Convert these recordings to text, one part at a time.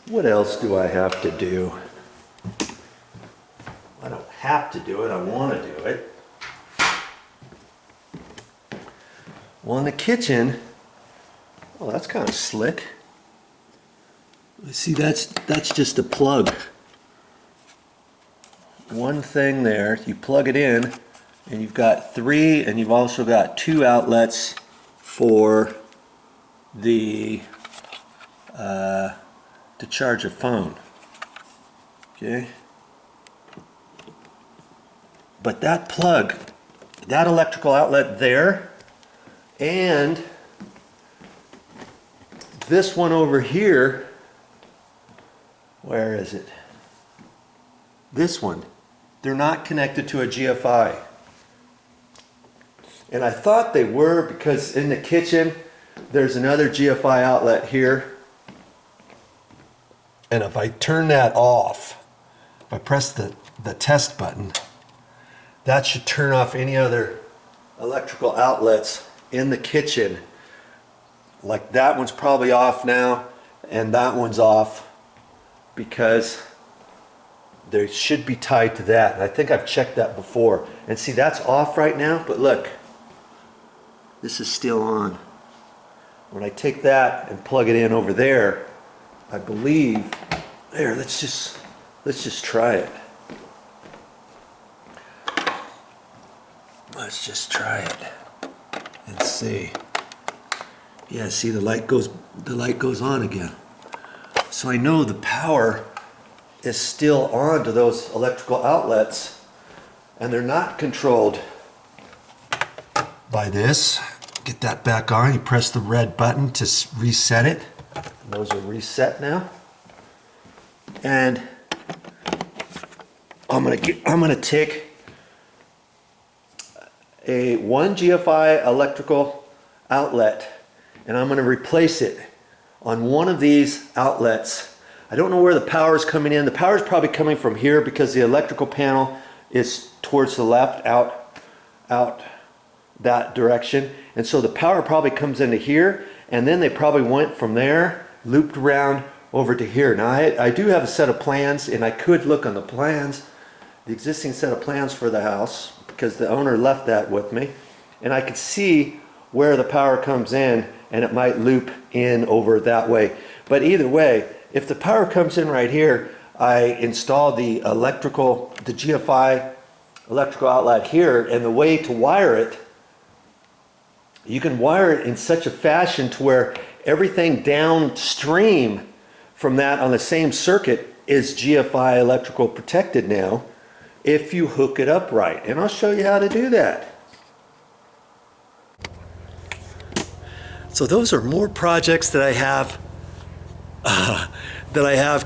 What else do I have to do? I don't have to do it, I want to do it. Well, in the kitchen, oh, that's kind of slick. See, that's just a plug. One thing there, you plug it in, and you've got 3, and you've also got 2 outlets for the to charge a phone. Okay. But that plug, that electrical outlet there, and this one over here, where is it? This one, they're not connected to a GFI. And I thought they were because in the kitchen, there's another GFI outlet here. And if I turn that off, if I press the test button, that should turn off any other electrical outlets in the kitchen. Like that one's probably off now, and that one's off because they should be tied to that. And I think I've checked that before. And see, that's off right now, but look, this is still on. When I take that and plug it in over there, I believe, there, let's just try it. Let's just try it and see. Yeah, see, the light goes on again. So I know the power is still on to those electrical outlets, and they're not controlled by this. Get that back on. You press the red button to reset it. Those are reset now. And I'm gonna take a 1 GFI electrical outlet, and I'm gonna replace it on one of these outlets. I don't know where the power is coming in. The power is probably coming from here because the electrical panel is towards the left, out that direction. And so the power probably comes into here, and then they probably went from there, looped around over to here. Now I do have a set of plans, and I could look on the plans, the existing set of plans for the house, because the owner left that with me, and I could see where the power comes in, and it might loop in over that way. But either way, if the power comes in right here, I install the GFI electrical outlet here, and the way to wire it, you can wire it in such a fashion to where everything downstream from that on the same circuit is GFI electrical protected now if you hook it up right. And I'll show you how to do that. So those are more projects that I have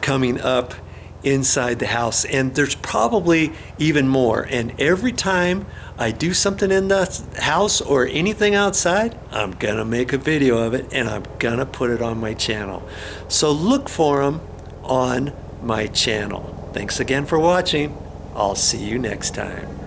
coming up inside the house, and there's probably even more. And every time I do something in the house or anything outside, I'm gonna make a video of it and I'm gonna put it on my channel. So look for them on my channel. Thanks again for watching. I'll see you next time.